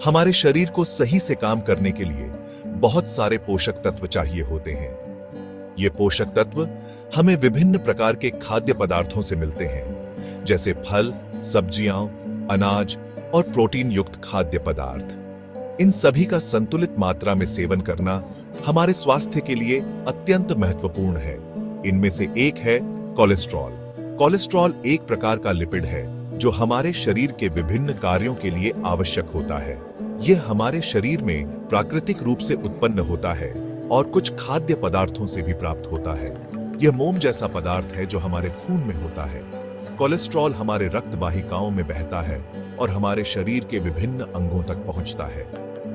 हमारे शरीर को सही से काम करने के लिए बहुत सारे पोषक तत्व चाहिए होते हैं। ये पोषक तत्व हमें विभिन्न प्रकार के खाद्य पदार्थों से मिलते हैं, जैसे फल, सब्जियां, अनाज और प्रोटीन युक्त खाद्य पदार्थ। इन सभी का संतुलित मात्रा में सेवन करना हमारे स्वास्थ्य के लिए अत्यंत महत्वपूर्ण है। इनमें से एक है कोलेस्ट्रॉल। कोलेस्ट्रॉल एक प्रकार का लिपिड है जो हमारे शरीर के विभिन्न कार्यों के लिए आवश्यक होता है। यह हमारे शरीर में प्राकृतिक रूप से उत्पन्न होता है और कुछ खाद्य पदार्थों से भी प्राप्त होता है। यह मोम जैसा पदार्थ है जो हमारे खून में होता है। कोलेस्ट्रॉल हमारे रक्त वाहिकाओं में बहता है और हमारे शरीर के विभिन्न अंगों तक पहुंचता है।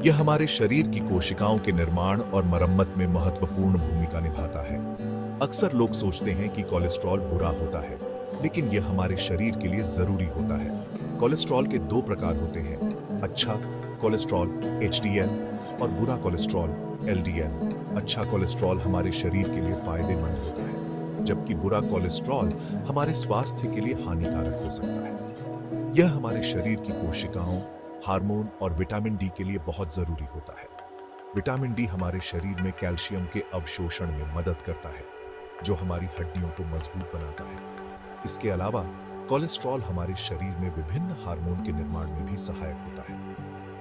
यह हमारे शरीर की कोशिकाओं के निर्माण और मरम्मत में महत्वपूर्ण भूमिका निभाता है। अक्सर लोग सोचते हैं कि कोलेस्ट्रॉल बुरा होता है, लेकिन यह हमारे शरीर के लिए जरूरी होता है। कोलेस्ट्रॉल के दो प्रकार होते हैं, अच्छा कोलेस्ट्रॉल HDL और बुरा कोलेस्ट्रॉल LDL। अच्छा कोलेस्ट्रॉल हमारे शरीर के लिए फायदेमंद होता है, जबकि बुरा कोलेस्ट्रॉल हमारे स्वास्थ्य के लिए हानिकारक हो सकता है। यह हमारे शरीर की कोशिकाओं, हार्मोन और विटामिन डी के लिए बहुत जरूरी होता है। विटामिन डी हमारे शरीर में कैल्शियम के अवशोषण में मदद करता है, जो हमारी हड्डियों को मजबूत बनाता है। इसके अलावा कोलेस्ट्रॉल हमारे शरीर में विभिन्न हार्मोन के निर्माण में भी सहायक होता है।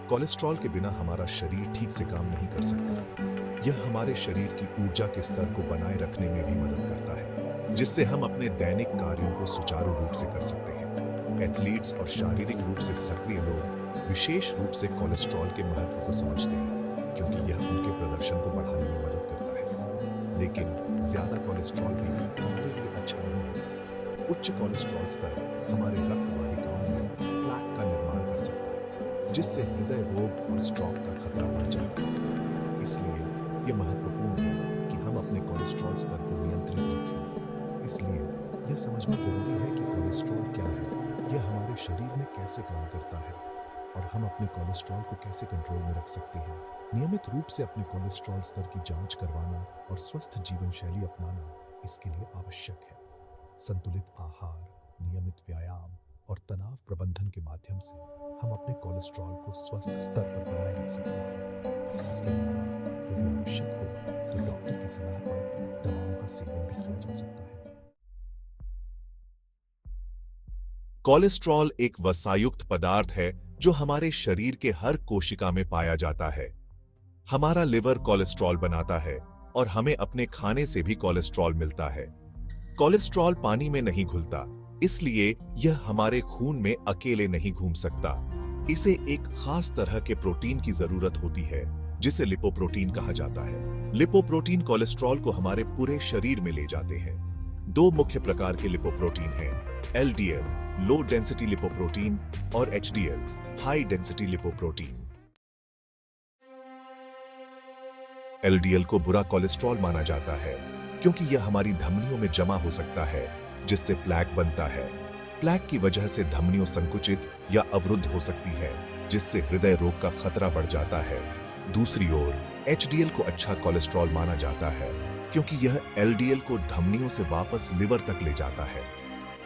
कोलेस्ट्रॉल के बिना हमारा शरीर ठीक से काम नहीं कर सकता। यह हमारे शरीर की ऊर्जा के स्तर को बनाए रखने में भी मदद करता है, जिससे हम अपने दैनिक कार्यों को सुचारू रूप से कर सकते हैं। एथलीट्स और शारीरिक रूप से सक्रिय लोग विशेष रूप से कोलेस्ट्रॉल के महत्व को समझते हैं, क्योंकि यह उनके प्रदर्शन को बढ़ाने में मदद करता है। लेकिन ज्यादा कोलेस्ट्रॉल भी हमारे लिए अच्छा नहीं होता। उच्च कोलेस्ट्रॉल स्तर हमारे रक्त वाहिकाओं में प्लेक का निर्माण कर सकता है, जिससे हृदय रोग और स्ट्रोक का खतरा बढ़ जाता है। इसलिए यह महत्वपूर्ण है कि हम अपने कोलेस्ट्रॉल स्तर को नियंत्रित रखें। इसलिए यह समझना जरूरी है कि कोलेस्ट्रॉल क्या है, यह हमारे शरीर में कैसे काम करता है और हम अपने कोलेस्ट्रॉल को कैसे कंट्रोल में रख सकते हैं। नियमित रूप से अपने कोलेस्ट्रॉल स्तर की जांच करवाना और स्वस्थ जीवन शैली अपनाना इसके लिए आवश्यक है। संतुलित आहार, नियमित व्यायाम और तनाव प्रबंधन के माध्यम से हम अपने कोलेस्ट्रॉल को स्वस्थ स्तर पर बनाए रख सकते हैं। इसके अलावा यदि आवश्यक हो तो डॉक्टर की सलाह पर दवाओं का सेवन भी किया जा सकता है। कोलेस्ट्रॉल एक वसायुक्त पदार्थ है जो हमारे शरीर के हर कोशिका में पाया जाता है। हमारा लिवर कोलेस्ट्रॉल बनाता है और हमें अपने खाने से भी कोलेस्ट्रॉल मिलता है। कोलेस्ट्रॉल पानी में नहीं घुलता, इसलिए यह हमारे खून में अकेले नहीं घूम सकता। इसे एक खास तरह के प्रोटीन की जरूरत होती है, जिसे लिपोप्रोटीन कहा जाता है। लिपोप्रोटीन कोलेस्ट्रॉल को हमारे पूरे शरीर में ले जाते हैं। दो मुख्य प्रकार के लिपोप्रोटीन हैं, LDL लो डेंसिटी लिपोप्रोटीन और HDL high density lipoprotein. LDL को बुरा कोलेस्ट्रॉल माना जाता है, क्योंकि यह हमारी धमनियों में जमा हो सकता है, जिससे प्लेक बनता है। प्लेक की वजह से धमनियों संकुचित या अवरुद्ध हो सकती है, जिससे हृदय रोग का खतरा बढ़ जाता है। दूसरी ओर HDL को अच्छा कोलेस्ट्रॉल माना जाता है, क्योंकि यह LDL को धमनियों से वापस लिवर तक ले जाता है,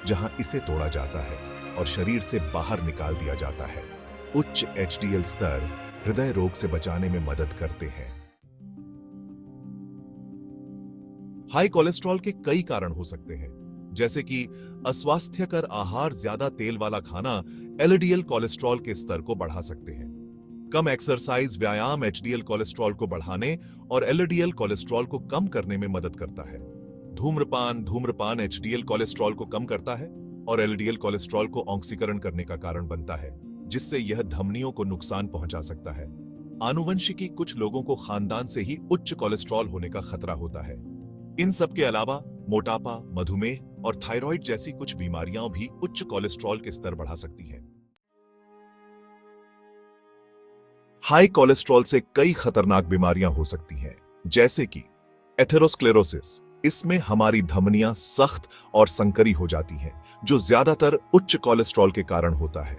जहां इसे तोड़ा जाता है और शरीर से बाहर निकाल दिया जाता है। उच्च HDL स्तर हृदय रोग से बचाने में मदद करते हैं। हाई कोलेस्ट्रॉल के कई कारण हो सकते हैं, जैसे कि अस्वास्थ्यकर आहार, ज्यादा तेल वाला खाना LDL कोलेस्ट्रॉल के स्तर को बढ़ा सकते हैं। कम एक्सरसाइज, व्यायाम HDL कोलेस्ट्रॉल को बढ़ाने और LDL कोलेस्ट्रॉल को कम करने में मदद करता है। धूम्रपान HDL कोलेस्ट्रॉल को कम करता है और LDL कोलेस्ट्रॉल को ऑक्सीकरण करने का कारण बनता है, जिससे यह धमनियों को नुकसान पहुंचा सकता है। आनुवंशिकी, कुछ लोगों को खानदान से ही उच्च कोलेस्ट्रॉल होने का खतरा होता है। इन सब के अलावा मोटापा, मधुमेह और थायराइड जैसी कुछ बीमारियां भी उच्च कोलेस्ट्रॉल के स्तर बढ़ा सकती हैं। हाई कोलेस्ट्रॉल से कई खतरनाक बीमारियां हो सकती हैं, जैसे कि एथेरोस्क्लेरोसिस। इसमें हमारी धमनियां सख्त और संकरी हो जाती हैं, जो ज्यादातर उच्च कोलेस्ट्रॉल के कारण होता है।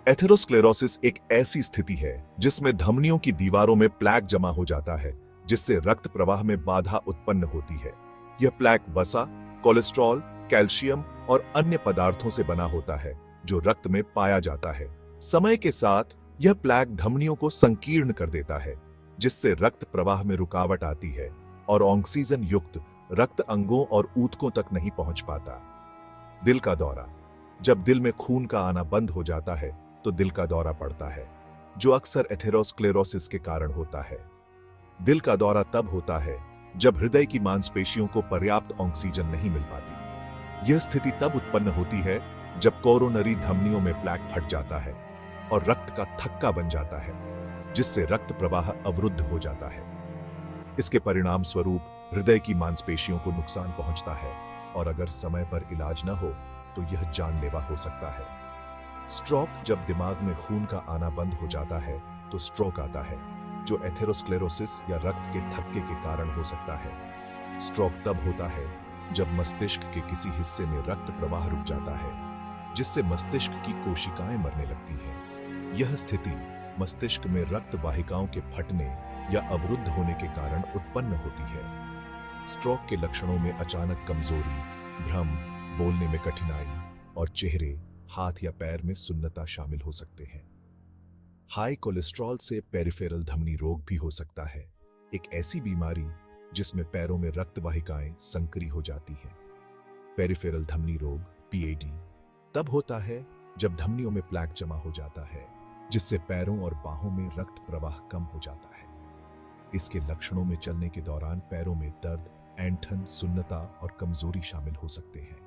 एथेरोस्क्लेरोसिस एक ऐसी स्थिति है जिसमें धमनियों की दीवारों में प्लेक जमा हो जाता है, जिससे रक्त प्रवाह में बाधा उत्पन्न होती है। यह प्लेक वसा, कोलेस्ट्रॉल, कैल्शियम और अन्य पदार्थों से बना होता है, जो रक्त में पाया जाता है। समय के साथ यह प्लेग धमनियों को संकीर्ण कर देता है, जिससे रक्त प्रवाह में रुकावट आती है और ऑक्सीजन युक्त रक्त अंगों और ऊतकों तक नहीं पहुंच पाता। दिल का दौरा। जब दिल में खून का आना बंद हो जाता है तो दिल का दौरा पड़ता है, जो अक्सर एथेरोस्क्लेरोसिस के कारण होता है। दिल का दौरा तब होता है जब हृदय की मांसपेशियों को पर्याप्त ऑक्सीजन नहीं मिल पाती। यह स्थिति तब उत्पन्न होती है जब कोरोनरी धमनियों में प्लेग फट जाता है और रक्त का थक्का बन जाता है, जिससे रक्त प्रवाह अवरुद्ध हो जाता है। इसके परिणाम स्वरूप हृदय की मांसपेशियों को नुकसान पहुंचता है और अगर समय पर इलाज न हो तो यह जानलेवा हो सकता है। स्ट्रोक। जब दिमाग में खून का आना बंद हो जाता है तो स्ट्रोक आता है, जो एथेरोस्क्लेरोसिस या रक्त के थक्के के कारण हो सकता है। स्ट्रोक तब होता है जब मस्तिष्क के किसी हिस्से में रक्त प्रवाह रुक जाता है, जिससे मस्तिष्क की कोशिकाएं मरने लगती हैं। यह स्थिति मस्तिष्क में रक्त वाहिकाओं के फटने या अवरुद्ध होने के कारण उत्पन्न होती है। स्ट्रोक के लक्षणों में अचानक कमजोरी, भ्रम, बोलने में कठिनाई और चेहरे, हाथ या पैर में सुन्नता शामिल हो सकते हैं। हाई कोलेस्ट्रॉल से पेरिफेरल धमनी रोग भी हो सकता है, एक ऐसी बीमारी जिसमें पैरों में रक्त वाहिकाएं संकरी हो जाती हैं। पेरिफेरल धमनी रोग पीएडी तब होता है जब धमनियों में प्लेग जमा हो जाता है, जिससे पैरों और बाहों में रक्त प्रवाह कम हो जाता है। इसके लक्षणों में चलने के दौरान पैरों में दर्द, ऐंठन, सुन्नता और कमजोरी शामिल हो सकते हैं।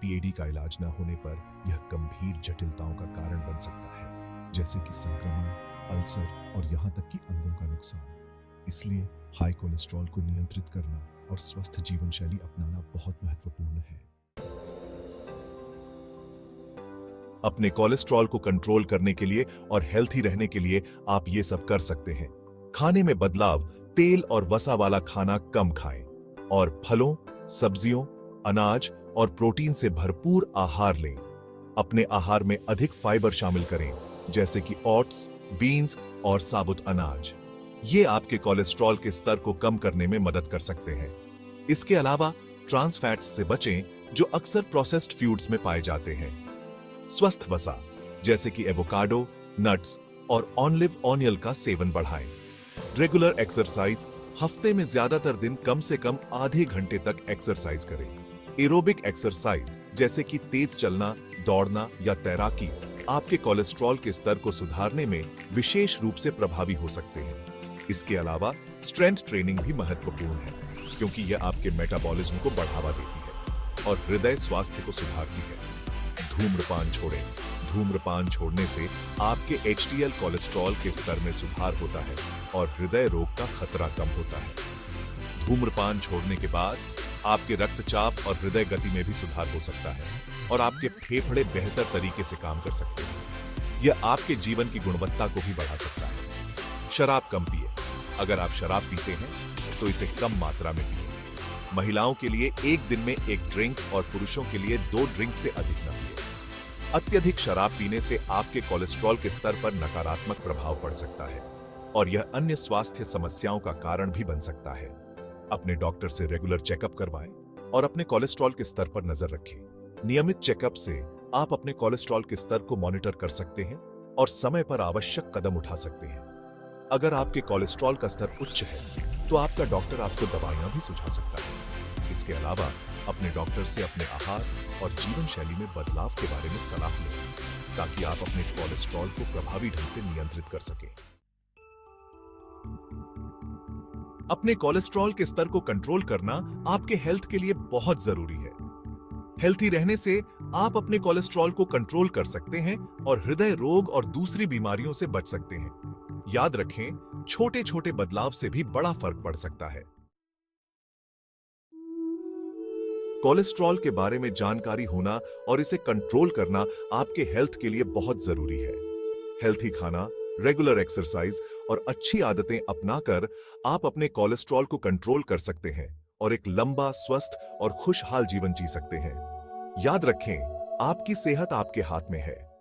पीएडी का इलाज न होने पर यह गंभीर जटिलताओं का कारण बन सकता है, जैसे कि संक्रमण, अल्सर और यहां तक कि अंगों का नुकसान। इसलिए हाई कोलेस्ट्रॉल को नियंत्रित करना और स्वस्थ जीवन शैली अपनाना बहुत महत्वपूर्ण है। अपने कोलेस्ट्रॉल को कंट्रोल करने के लिए और हेल्थी रहने के लिए आप ये सब कर सकते हैं। खाने में बदलाव, तेल और वसा वाला खाना कम खाएं और फलों, सब्जियों, अनाज और प्रोटीन से भरपूर आहार लें। अपने आहार में अधिक फाइबर शामिल करें, जैसे कि ओट्स, बीन्स और साबुत अनाज। ये आपके कोलेस्ट्रॉल के स्तर को कम करने में मदद कर सकते हैं। इसके अलावा ट्रांस फैट्स से बचें, जो अक्सर प्रोसेस्ड फूड्स में पाए जाते हैं। स्वस्थ वसा, जैसे कि एवोकाडो, नट्स और ऑलिव ऑयल का सेवन बढ़ाएं। रेगुलर एक्सरसाइज, हफ्ते में ज्यादातर दिन कम से कम आधे घंटे तक एक्सरसाइज करें। एरोबिक एक्सरसाइज, जैसे कि तेज चलना, दौड़ना या तैराकी, आपके कोलेस्ट्रॉल के स्तर को सुधारने में विशेष रूप से प्रभावी हो सकते हैं। इसके अलावा स्ट्रेंथ ट्रेनिंग भी महत्वपूर्ण है, क्योंकि यह आपके मेटाबॉलिज्म को बढ़ावा देती है और हृदय स्वास्थ्य को सुधारती है। धूम्रपान छोड़ें। धूम्रपान छोड़ने से आपके एचडीएल कोलेस्ट्रॉल के स्तर में सुधार होता है और हृदय रोग का खतरा कम होता है। धूम्रपान छोड़ने के बाद आपके रक्तचाप और हृदय गति में भी सुधार हो सकता है और आपके फेफड़े बेहतर तरीके से काम कर सकते हैं। यह आपके जीवन की गुणवत्ता को भी बढ़ा सकता है। शराब कम पिए। अगर आप शराब पीते हैं तो इसे कम मात्रा में पिए। महिलाओं के लिए एक दिन में 1 ड्रिंक और पुरुषों के लिए 2 ड्रिंक से अधिक न पिए। अत्यधिक शराब पीने से आपके कोलेस्ट्रॉल के स्तर पर नकारात्मक प्रभाव पड़ सकता है और यह अन्य स्वास्थ्य समस्याओं का कारण भी बन सकता है। अपने डॉक्टर से रेगुलर चेकअप करवाएं और अपने कोलेस्ट्रॉल के स्तर पर नजर रखें। नियमित चेकअप से आप अपने कोलेस्ट्रॉल के स्तर को मॉनिटर कर सकते हैं और समय पर आवश्यक कदम उठा सकते हैं। अगर आपके कोलेस्ट्रॉल का स्तर उच्च है तो आपका डॉक्टर आपको दवाइयां भी सुझा सकता है। इसके अलावा अपने डॉक्टर से अपने आहार और जीवन शैली में बदलाव के बारे में सलाह लें, ताकि आप अपने कोलेस्ट्रॉल को प्रभावी ढंग से नियंत्रित कर सकें। अपने कोलेस्ट्रॉल के स्तर को कंट्रोल करना आपके हेल्थ के लिए बहुत जरूरी है। हेल्थी रहने से आप अपने कोलेस्ट्रॉल को कंट्रोल कर सकते हैं और हृदय रोग और दूसरी बीमारियों से बच सकते हैं। याद रखें, छोटे छोटे बदलाव से भी बड़ा फर्क पड़ सकता है। कोलेस्ट्रॉल के बारे में जानकारी होना और इसे कंट्रोल करना आपके हेल्थ के लिए बहुत जरूरी है। हेल्थी खाना, रेगुलर एक्सरसाइज और अच्छी आदतें अपनाकर आप अपने कोलेस्ट्रॉल को कंट्रोल कर सकते हैं और एक लंबा, स्वस्थ और खुशहाल जीवन जी सकते हैं। याद रखें, आपकी सेहत आपके हाथ में है।